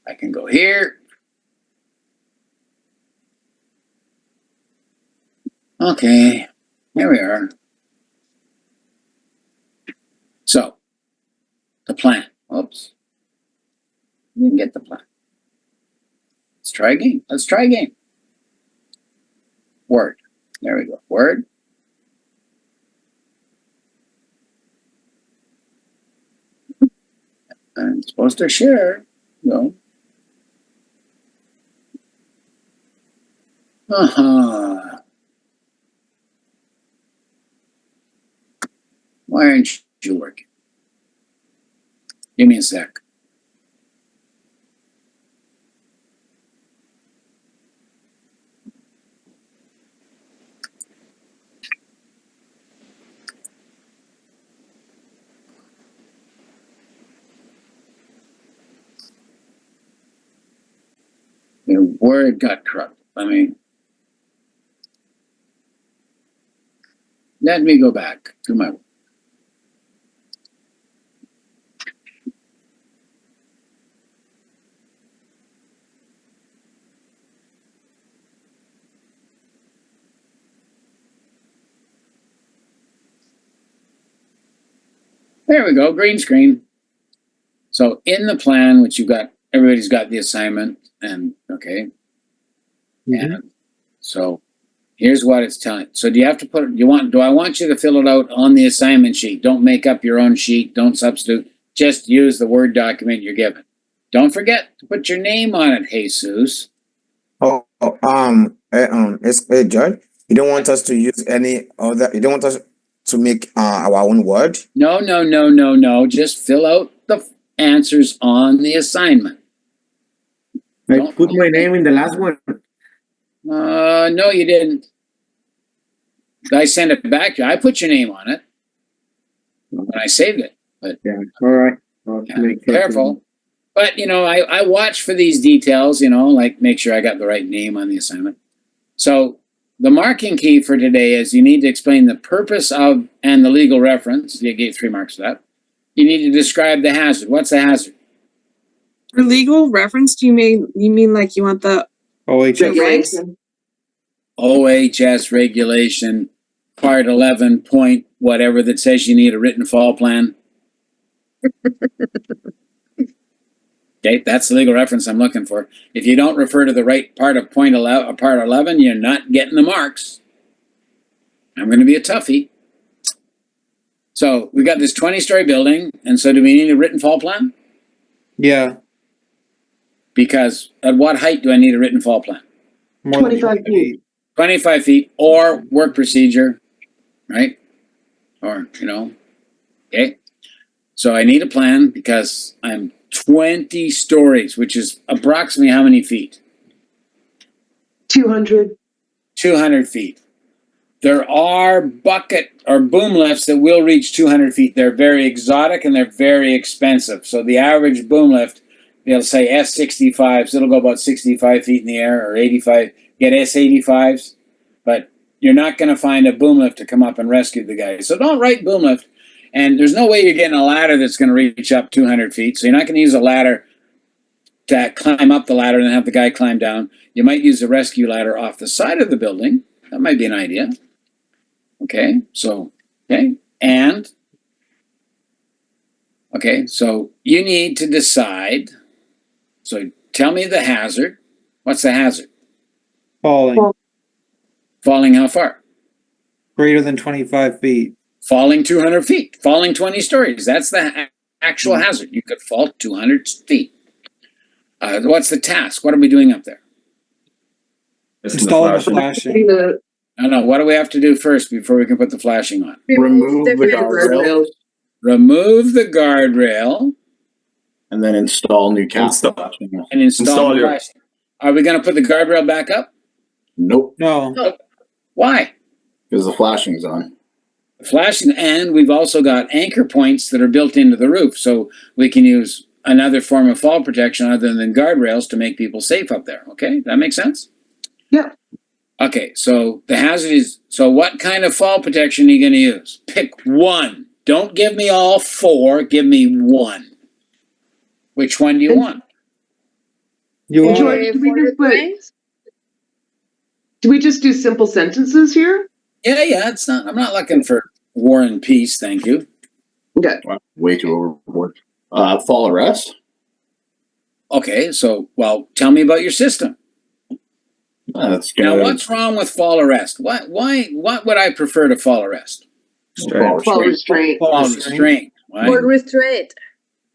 I can go here. Okay, here we are. So, the plan. Oops. Didn't get the plan. Let's try again. Let's try again. Word. There we go. Word. I'm supposed to share. No. Uh-huh. Why aren't you working? Give me a sec. The word got corrupted. Let me go back to my. There we go, green screen. So in the plan, which you've got, everybody's got the assignment, and okay. And so here's what it's telling. So do you have to put it, do I want you to fill it out on the assignment sheet? Don't make up your own sheet, don't substitute, just use the Word document you're given. Don't forget to put your name on it, Jesus. Judge, you don't want us to use any other, you don't want us to make our own word? No. Just fill out the answers on the assignment. I put my name in the last one. No, you didn't. I sent it back to you. I put your name on it. And I saved it. But yeah, all right. Careful. But I watch for these details, like make sure I got the right name on the assignment. So the marking key for today is you need to explain the purpose of and the legal reference. You gave 3 marks for that. You need to describe the hazard. What's the hazard? For legal reference, do you mean like you want the OHS OHS regulation, part 11 point whatever that says you need a written fall plan? Okay, that's the legal reference I'm looking for. If you don't refer to the right part of part 11, you're not getting the marks. I'm going to be a toughie. So we got this 20-story building, and so do we need a written fall plan? Yeah. Because at what height do I need a written fall plan? More 25 feet. 25 feet or work procedure, right? Or, okay. So I need a plan because I'm 20 stories, which is approximately how many feet? 200. 200 feet. There are bucket or boom lifts that will reach 200 feet. They're very exotic and they're very expensive. So the average boom lift, they'll say S65s, it'll go about 65 feet in the air, or 85, get S85s. But you're not going to find a boom lift to come up and rescue the guy. So don't write boom lift. And there's no way you're getting a ladder that's going to reach up 200 feet. So you're not going to use a ladder to climb up the ladder and then have the guy climb down. You might use a rescue ladder off the side of the building. That might be an idea. Okay, so, and, so you need to decide. So tell me the hazard. What's the hazard? Falling. Falling how far? Greater than 25 feet. Falling 200 feet. Falling 20 stories. That's the actual hazard. You could fall 200 feet. What's the task? What are we doing up there? Installing the flashing. No. What do we have to do first before we can put the flashing on? Remove the guardrail. Remove the guardrail. And then install new cap. And install the flashing. Are we going to put the guardrail back up? Nope. No. Why? Because the flashing's on. Flashing, and we've also got anchor points that are built into the roof, so we can use another form of fall protection other than guardrails to make people safe up there. Okay, that makes sense? Yeah. Okay, so the hazard is, so what kind of fall protection are you going to use? Pick one. Don't give me all 4, give me one. Which one do you want? You And want George, do we for just the put, things? do we just do simple sentences here? Yeah. It's not. I'm not looking for war and peace. Thank you. Okay. Wow, way too overboard. Fall arrest. Okay. So, well, tell me about your system. That's Now, gonna what's wrong with fall arrest? What would I prefer to fall arrest? fall Fall restraint. restraint. Fall restraint. Why? For restraint.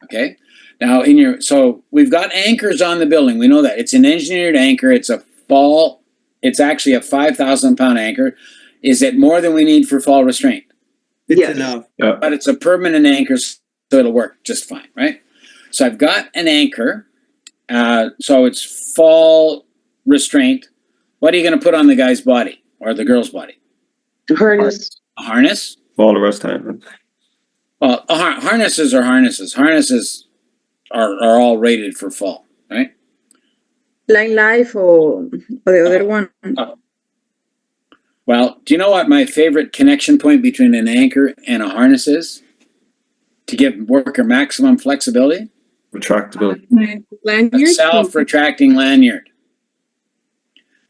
Okay. Now, so we've got anchors on the building. We know that it's an engineered anchor. It's a fall. It's actually a 5,000-pound anchor. Is it more than we need for fall restraint? it's Yes. enough. But it's a permanent anchor, so it'll work just fine, right? So I've got an anchor. So it's fall restraint. What are you going to put on the guy's body or the girl's body? Harness. A harness? Fall arrest time. Well, harnesses are harnesses. Harnesses are all rated for fall, right? Line life or the other one. Well, do you know what my favorite connection point between an anchor and a harness is? To give worker maximum flexibility? Retractable. A Lanyard. self-retracting lanyard.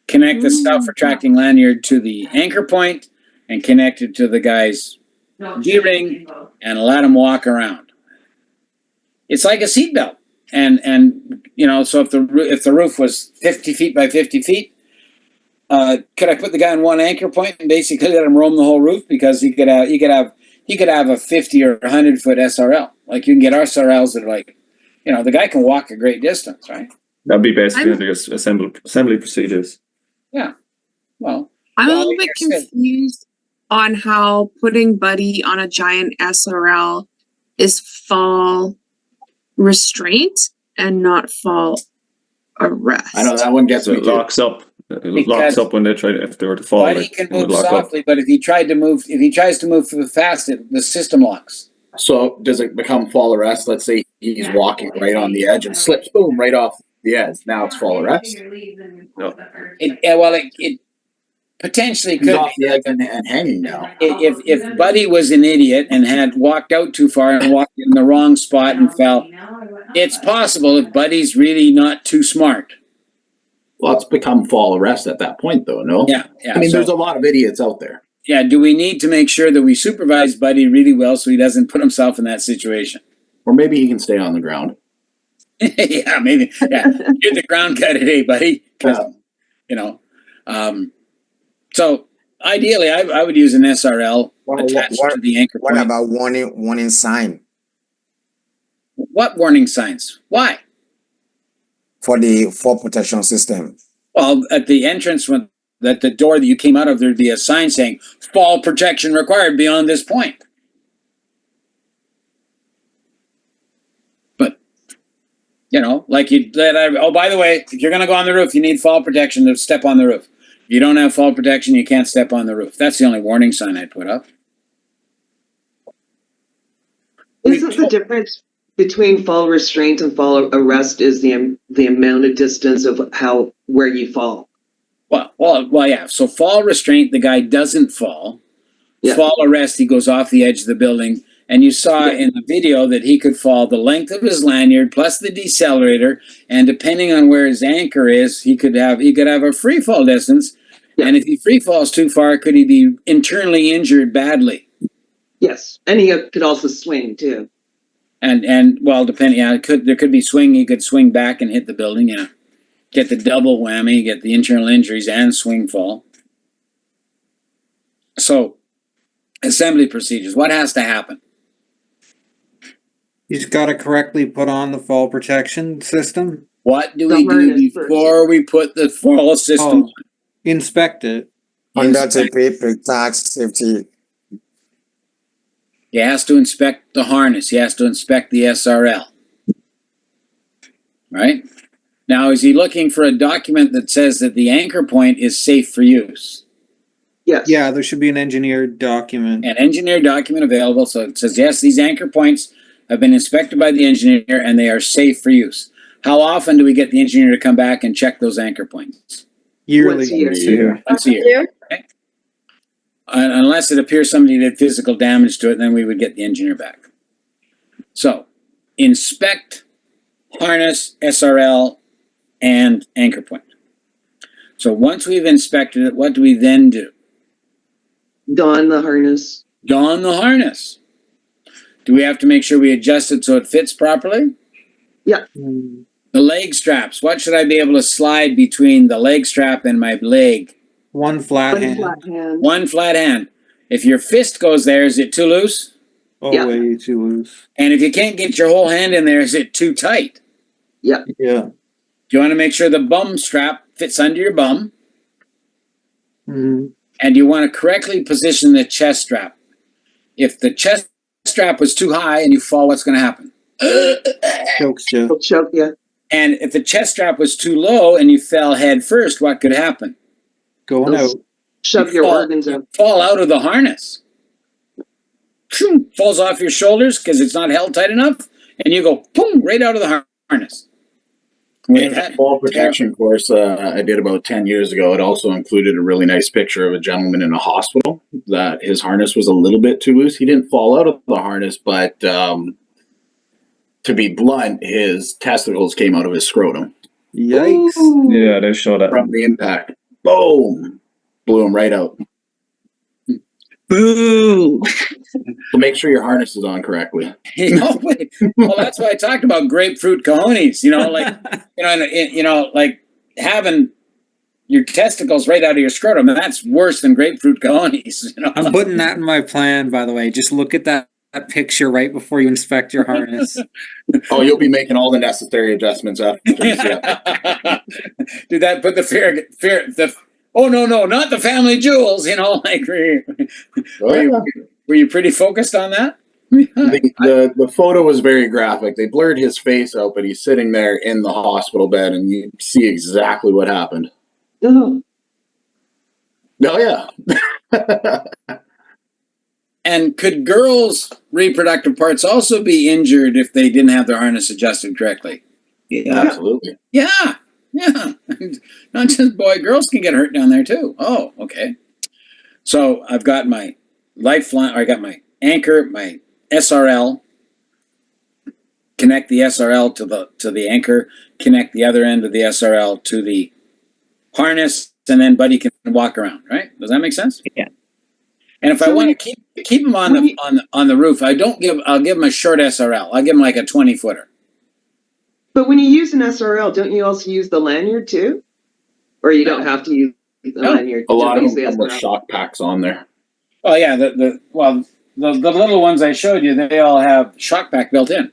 Connect the self-retracting lanyard to the anchor point and connect it to the guy's G-ring and let him walk around. It's like a seatbelt. And so if the roof was 50 feet by 50 feet, could I put the guy in one anchor point and basically let him roam the whole roof? Because he could have a 50 or 100-foot SRL. Like you can get SRLs that are like, the guy can walk a great distance, right? That'd be basically under assembly procedures. Yeah. Well, I'm a well, little bit like I said, confused on how putting Buddy on a giant SRL is fall restraint and not fall arrest. I know that one gets So me it too. locks up. It Because locks up when if they were to fall. Buddy can move softly, but if he tries to move fast, the system locks. So does it become fall arrest? Let's say he's walking right on the edge and slips, boom, right off the edge. Now it's fall arrest. No. It potentially He's could off be. the edge and hanging now. If Buddy was an idiot and had walked out too far and walked in the wrong spot and fell, it's possible if Buddy's really not too smart. Well, it's become fall arrest at that point, though. No. Yeah. I mean, So, there's a lot of idiots out there. yeah. Do we need to make sure that we supervise Buddy really well so he doesn't put himself in that situation? Or maybe he can stay on the ground. Yeah, maybe. Yeah, you're the ground guy today, buddy. 'Cause, so ideally, I would use an SRL attached to the anchor What point. about warning sign What warning signs? Why? for the fall protection system? Well, at the entrance, at the door that you came out of, there'd be a sign saying "Fall protection required beyond this point." But like by the way, if you're going to go on the roof, you need fall protection to step on the roof. If you don't have fall protection, you can't step on the roof. That's the only warning sign I'd put up. Isn't the difference between fall restraint and fall arrest is the amount of distance of where you fall? Well, yeah. So fall restraint, the guy doesn't fall. Yeah. Fall arrest, he goes off the edge of the building. And you saw in the video that he could fall the length of his lanyard plus the decelerator, and depending on where his anchor is, he could have a free fall distance. Yeah. And if he free falls too far, could he be internally injured badly? Yes, and he could also swing too. And well, depending, there could be swing. He could swing back and hit the building. Yeah, get the double whammy, get the internal injuries and swing fall. So, assembly procedures. What has to happen? He's got to correctly put on the fall protection system. What do The we do harness before we put the fall system on? Inspect it. Under TP, pre-tax, safety. He has to inspect the harness. He has to inspect the SRL. Right? Now, is he looking for a document that says that the anchor point is safe for use? Yes. Yeah, there should be an engineered document. An engineered document available. So it says, yes, these anchor points have been inspected by the engineer and they are safe for use. How often do we get the engineer to come back and check those anchor points? Yearly. Once a year. Once a year. Once a year. Okay? Unless it appears somebody did physical damage to it, then we would get the engineer back. So, inspect harness, SRL, and anchor point. So once we've inspected it, what do we then do? Don the harness. Don the harness. Do we have to make sure we adjust it so it fits properly? Mm. The leg straps. What should I be able to slide between the leg strap and my leg? One flat One hand. flat hand. One flat hand. If your fist goes there, is it too loose? Oh, Yeah. way too loose. And if you can't get your whole hand in there, is it too tight? Yeah. Do you want to make sure the bum strap fits under your bum? Mm. And you want to correctly position the chest strap. If the chest strap was too high and you fall, what's going to happen? Chokes you. He'll choke you. And if the chest strap was too low and you fell head first, what could happen? Going Those- out. Shove your organs out. Fall out of the harness. Falls off your shoulders because it's not held tight enough, and you go boom right out of the harness. In that fall protection course I did about 10 years ago, it also included a really nice picture of a gentleman in a hospital that his harness was a little bit too loose. He didn't fall out of the harness, but to be blunt, his testicles came out of his scrotum Yikes. Ooh. Yeah, they show that. from the impact. Boom! Blew him right out. Boo. So make sure your harness is on correctly. Well, that's why I talked about grapefruit cojones. Like having your testicles right out of your scrotum, and that's worse than grapefruit cojones. I'm putting that in my plan, by the way. Just look at that picture right before you inspect your harness. Oh, you'll be making all the necessary adjustments after. Yeah. Did that put the fear? Oh no, not the family jewels. Like were you pretty focused on that? The photo was very graphic. They blurred his face out, but he's sitting there in the hospital bed, and you see exactly what happened. Oh. Oh yeah. And could girls' reproductive parts also be injured if they didn't have their harness adjusted correctly? Yeah, absolutely. Yeah. Not just girls can get hurt down there too. Oh, okay. So I've got my lifeline, or I got my anchor, my SRL. Connect the SRL to the anchor. Connect the other end of the SRL to the harness, and then Buddy can walk around. Right? Does that make sense? Yeah. And if I want to keep him on the roof, I'll give him a short SRL. I'll give him like a 20-footer. But when you use an SRL, don't you also use the lanyard too? Or you don't have to use the lanyard? A lot of Use them the come with SRL. shock packs on there. Oh yeah, the little ones I showed you, they all have shock pack built in.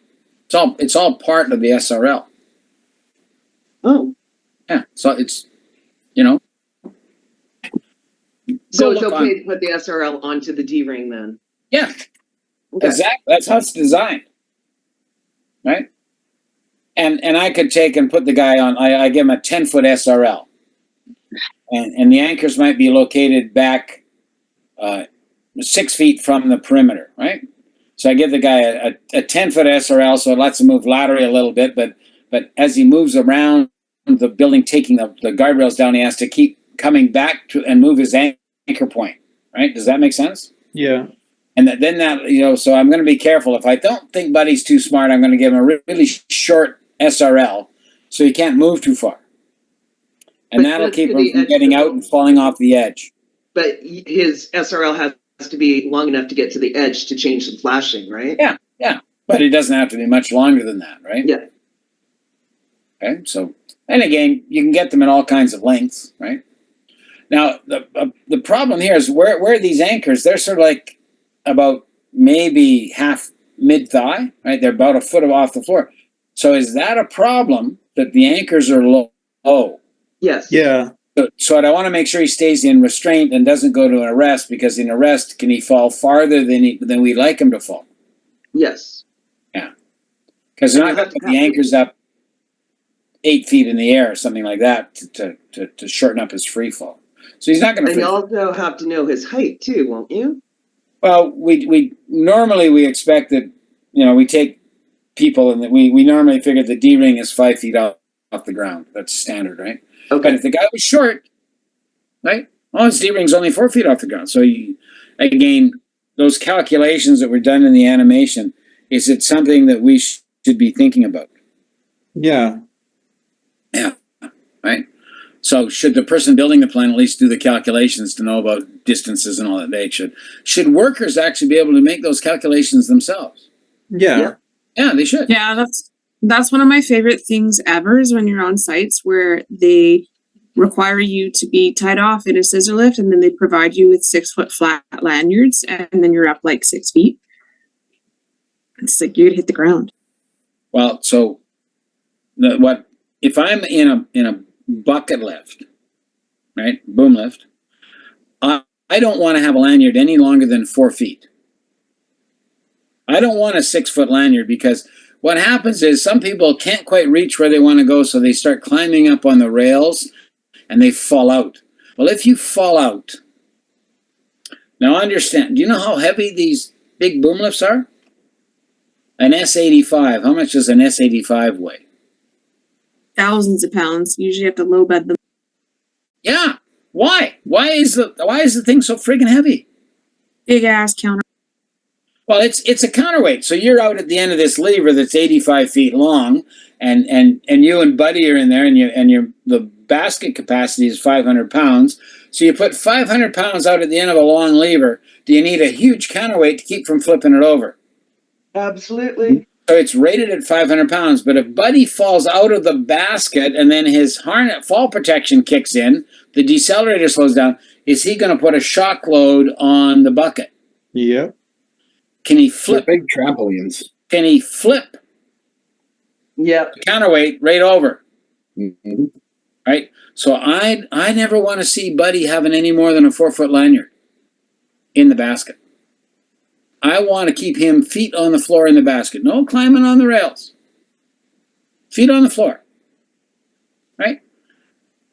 It's all part of the SRL. Oh. Yeah, so it's So Go it's look okay to put the SRL onto the D-ring then? Yeah, Okay. exactly. That's how it's designed, right? And I could take and put the guy on. I give him a 10-foot SRL, and the anchors might be located back 6 feet from the perimeter, right? So I give the guy a 10-foot SRL, so it lets him move laterally a little bit, but as he moves around the building, taking the guardrails down, he has to keep coming back to and move his anchor point, right? Does that make sense? Yeah. And then so I'm going to be careful. If I don't think Buddy's too smart, I'm going to give him a really short SRL so he can't move too far. And But that'll that's keep to him the from edge getting of the out building. and falling off the edge. But his SRL has to be long enough to get to the edge to change the flashing, right? Yeah. But it doesn't have to be much longer than that, right? Yeah. Okay, so, and again, you can get them in all kinds of lengths, right? Now, the problem here is where these anchors, they're sort of like about maybe half mid-thigh, right? They're about a foot off the floor. So is that a problem that the anchors are low? Yes. Yeah. So I want to make sure he stays in restraint and doesn't go to an arrest, because in arrest, can he fall farther than we'd like him to fall? Yes. Because they're not going to put the anchors up 8 feet in the air or something like that to shorten up his free fall. So he's not going to. And you also have to know his height too, won't you? Well, we normally expect that, we take people and we normally figure the D ring is 5 feet off the ground. That's standard, right? Okay. But if the guy was short, right? Well, his D ring's only 4 feet off the ground. So again, those calculations that were done in the animation, is it something that we should be thinking about? Yeah. So should the person building the plan at least do the calculations to know about distances and all that? They should workers actually be able to make those calculations themselves? Yeah. Yeah, they should. Yeah, that's one of my favorite things ever is when you're on sites where they require you to be tied off in a scissor lift and then they provide you with 6-foot flat lanyards and then you're up like 6 feet. It's like you'd hit the ground. Well, so what if I'm in a bucket lift, right? Boom lift. I don't want to have a lanyard any longer than 4 feet. I don't want a 6-foot lanyard because what happens is some people can't quite reach where they want to go, so they start climbing up on the rails and they fall out. Well, if you fall out, now understand, do you know how heavy these big boom lifts are? An S85, how much does an S85 weigh? Thousands of pounds. You usually have to low bed them. Yeah. Why? Why is the thing so friggin' heavy? Big ass counter. Well, it's a counterweight. So you're out at the end of this lever that's 85 feet long, and you and Buddy are in there, and the basket capacity is 500 pounds. So you put 500 pounds out at the end of a long lever. Do you need a huge counterweight to keep from flipping it over? Absolutely. So it's rated at 500 pounds. But if Buddy falls out of the basket and then his harness fall protection kicks in, the decelerator slows down, is he going to put a shock load on the bucket? Yeah. Can he They're flip? big trampolines. Can he flip Yep. the counterweight right over? Mm-hmm. Right? So I never want to see Buddy having any more than a 4-foot lanyard in the basket. I want to keep him feet on the floor in the basket. No climbing on the rails. Feet on the floor. Right?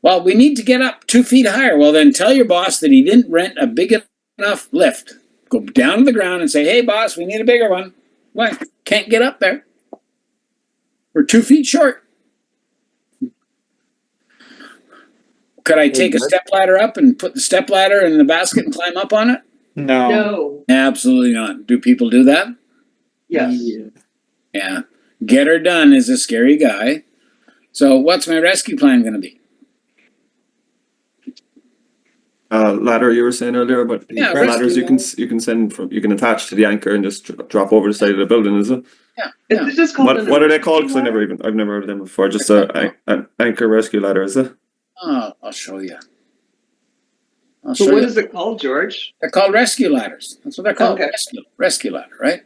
Well, we need to get up 2 feet higher. Well, then tell your boss that he didn't rent a big enough lift. Go down to the ground and say, hey, boss, we need a bigger one. Why? Can't get up there. We're 2 feet short. Could I take a step ladder up and put the step ladder in the basket and climb up on it? No. No. Absolutely not. Do people do that? Yes. Yeah. Get her done is a scary guy. So what's my rescue plan going to be? Ladder you were saying earlier, but Yeah, ladders rescue you can send from, you can attach to the anchor and just drop over the side of the building, is it? Yeah. Is it just called What are they called? Because I've never heard of them before. Just an anchor rescue ladder, is it? Oh, I'll show you. So what is it called, George? They're called rescue ladders. That's what they're called. Okay. Rescue ladder, right?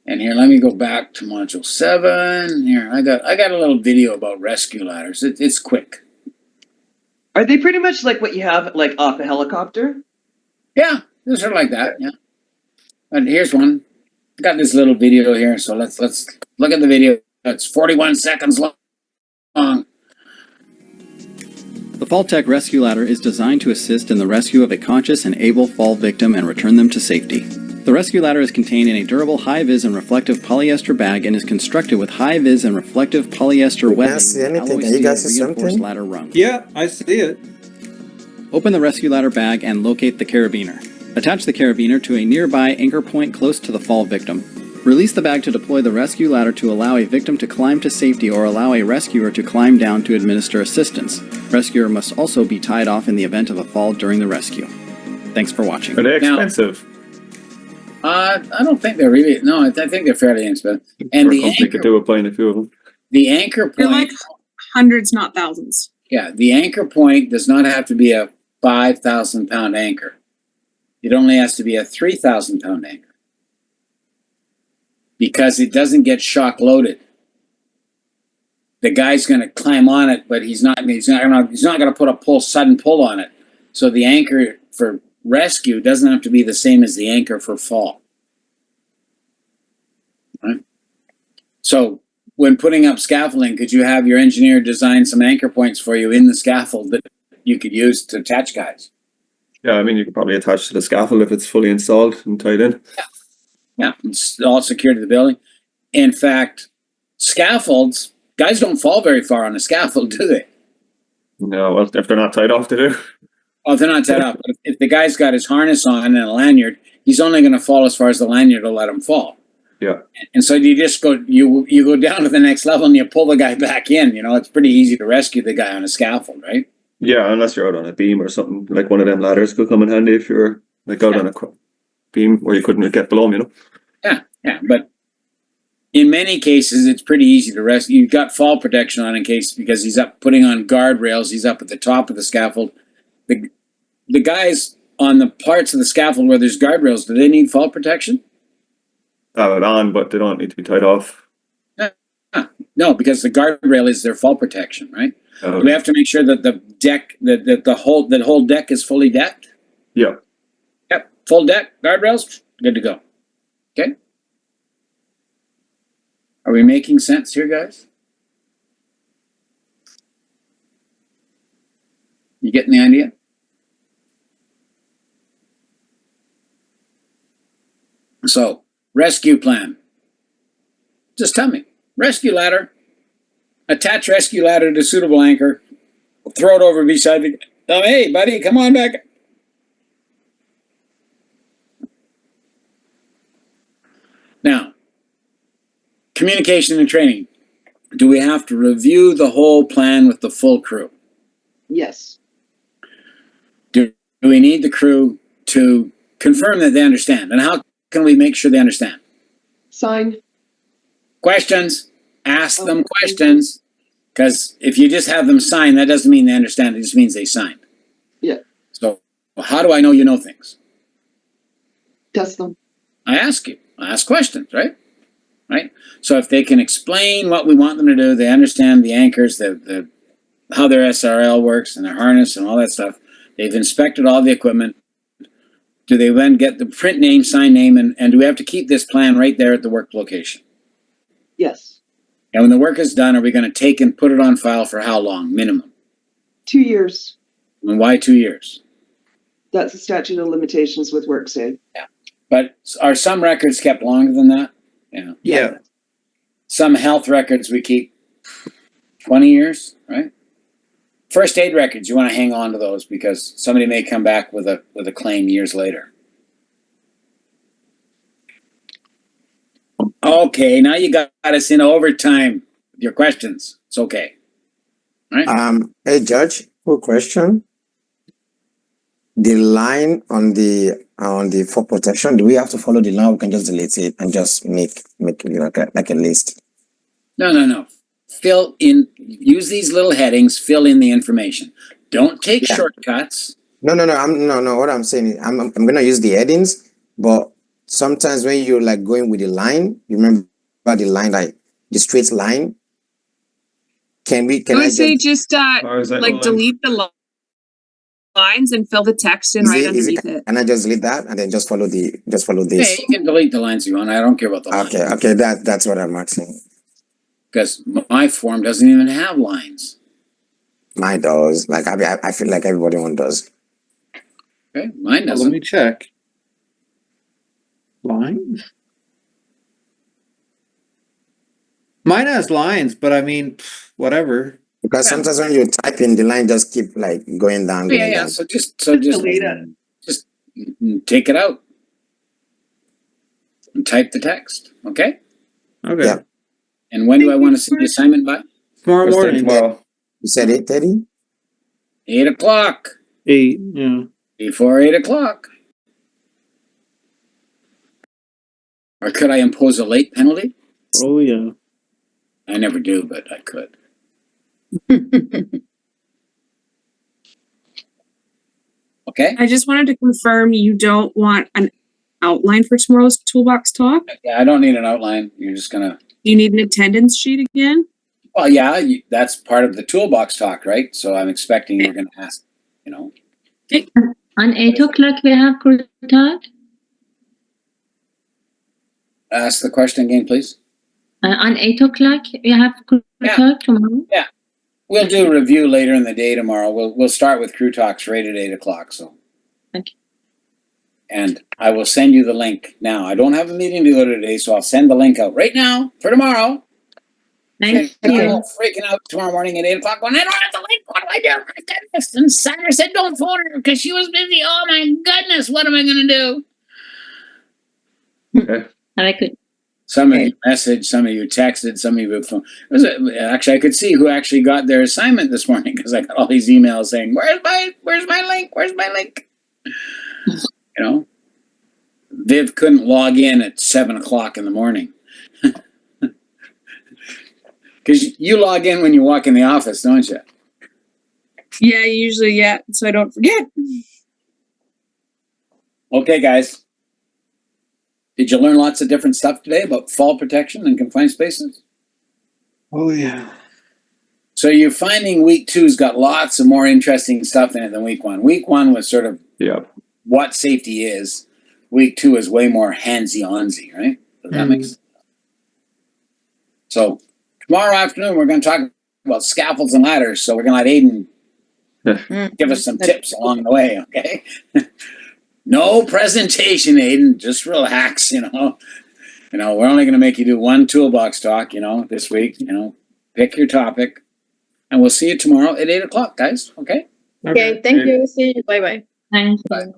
And here, let me go back to module 7. Here, I got a little video about rescue ladders. It's quick. Are they pretty much like what you have like off a helicopter? Yeah, they're sort of like that. Yeah. And here's one. I got this little video here, so let's look at the video. It's 41 seconds long. The FallTech Rescue Ladder is designed to assist in the rescue of a conscious and able fall victim and return them to safety. The rescue ladder is contained in a durable high-vis and reflective polyester bag and is constructed with high-vis and reflective polyester webbing see with anything. alloy Can you guys steel see reinforced something? ladder rung. Yeah, I see it. Open the rescue ladder bag and locate the carabiner. Attach the carabiner to a nearby anchor point close to the fall victim. Release the bag to deploy the rescue ladder to allow a victim to climb to safety or allow a rescuer to climb down to administer assistance. Rescuer must also be tied off in the event of a fall during the rescue. Thanks for watching. Are they Now- expensive? I don't think they're really. No, I think they're fairly inexpensive. And For a the company could anchor, do with buying a few of them. the anchor They're point. like hundreds, not thousands. Yeah, the anchor point does not have to be a 5,000 pound anchor. It only has to be a 3,000 pound anchor because it doesn't get shock loaded. The guy's going to climb on it, but he's not going to put a sudden pull on it. So the anchor for rescue doesn't have to be the same as the anchor for fall. Right? So when putting up scaffolding, could you have your engineer design some anchor points for you in the scaffold that you could use to attach guys? Yeah, I mean, you could probably attach to the scaffold if it's fully installed and tied in. Yeah, it's all secured to the building. In fact, scaffolds, guys don't fall very far on a scaffold, do they? No, well, if they're not tied off, they do. Oh, they're not tied up. But if the guy's got his harness on and a lanyard, he's only going to fall as far as the lanyard will let him fall. Yeah. And so you just go, you go down to the next level and you pull the guy back in. You know, it's pretty easy to rescue the guy on a scaffold, right? Yeah, unless you're out on a beam or something, like one of them ladders could come in handy if you're like out on a beam where you couldn't get below them, Yeah, but in many cases, it's pretty easy to rescue. You've got fall protection on in case because he's up putting on guardrails. He's up at the top of the scaffold. The guys on the parts of the scaffold where there's guardrails, do they need fall protection? Have it on, but they don't need to be tied off. No, because the guardrail is their fall protection, right? Oh, We have to make sure that the deck, that the whole deck is fully decked. yeah. Yep, full deck, guardrails, good to go. Okay. Are we making sense here, guys? You getting the idea? So, rescue plan. Just tell me. Rescue ladder. Attach rescue ladder to suitable anchor. Throw it over beside the... Oh, hey, buddy, come on back. Now, communication and training. Do we have to review the whole plan with the full crew? Yes. Do we need the crew to confirm that they understand? And how can we make sure they understand? Sign. Questions. Ask them questions. Because if you just have them sign, that doesn't mean they understand. It just means they signed. Yeah. So how do I know you know things? Test them. I ask you. I ask questions, right? Right? So if they can explain what we want them to do, they understand the anchors, the how their SRL works and their harness and all that stuff. They've inspected all the equipment. Do they then get the print name, sign name, and do we have to keep this plan right there at the work location? Yes. And when the work is done, are we going to take and put it on file for how long, minimum? 2 years. And why 2 years? That's the statute of limitations with WorkSafe. Yeah. But are some records kept longer than that? Yeah. Yeah. Some health records we keep 20 years, right? First aid records, you want to hang on to those because somebody may come back with a claim years later. Okay, now you got us in overtime with your questions. It's okay. Right? Hey, Judge, quick question. The line on the for protection, do we have to follow the line? We can just delete it and just make it like a list. No. Fill in, use these little headings, fill in the information. Don't take shortcuts. No. What I'm saying is, I'm gonna use the headings, but sometimes when you're like going with the line, you remember the line, like the straight line. Can I would I say just just like delete the lines and fill the text in right underneath it. Can I just delete that and then just follow this? Yeah, you can delete the lines you want. I don't care about the lines. Okay, that's what I'm asking. Because my form doesn't even have lines. Mine does. Like I feel like everybody one does. Okay, mine Let doesn't. me check. Lines? Mine has lines, but I mean, whatever. Because sometimes when you type in, the line just keep like going down. Yeah. Down. So just delete it. Just take it out and type the text. Okay. Okay. Yeah. And when do I want to see the assignment by? Tomorrow morning. Tomorrow. You said 8:30? 8 o'clock. 8, yeah. Before 8 o'clock. Or could I impose a late penalty? Oh, yeah. I never do, but I could. Okay. I just wanted to confirm you don't want an outline for tomorrow's toolbox talk. Yeah, I don't need an outline. You're just gonna. Do you need an attendance sheet again? Well, yeah, that's part of the toolbox talk, right? So I'm expecting you're gonna ask. You know. On 8 o'clock we have crew talk. Ask the question again, please. On 8 o'clock we have crew talk tomorrow. Yeah. We'll do a review later in the day tomorrow. We'll start with crew talks right at 8 o'clock. So. Okay. And I will send you the link now. I don't have a meeting to go to today, so I'll send the link out right now for tomorrow. Thank I'm you. all freaking out tomorrow morning at 8 o'clock going, I don't have the link. What do I do? My goodness. And Sandra said, don't phone her because she was busy. Oh my goodness. What am I going to do? Okay. Very good. Some of you messaged, some of you texted, some of you phone. Actually, I could see who actually got their assignment this morning because I got all these emails saying, "Where's my link? Where's my link?" You know, Viv couldn't log in at 7:00 in the morning because you log in when you walk in the office, don't you? Yeah, usually, yeah, so I don't forget. Okay, guys. Did you learn lots of different stuff today about fall protection and confined spaces? Oh yeah. So you're finding week 2's got lots of more interesting stuff in it than week 1. Week 1 was sort of what safety is. Week 2 is way more handsy-onsy, right? Does that make sense? So tomorrow afternoon, we're going to talk about scaffolds and ladders. So we're going to let Aiden give us some tips along the way, okay? No presentation, Aiden. Just relax, you know. You know, we're only going to make you do one toolbox talk, you know, this week. You know, pick your topic. And we'll see you tomorrow at 8:00, guys, okay? Okay, thank you. See you. Bye-bye. Thank you. Bye.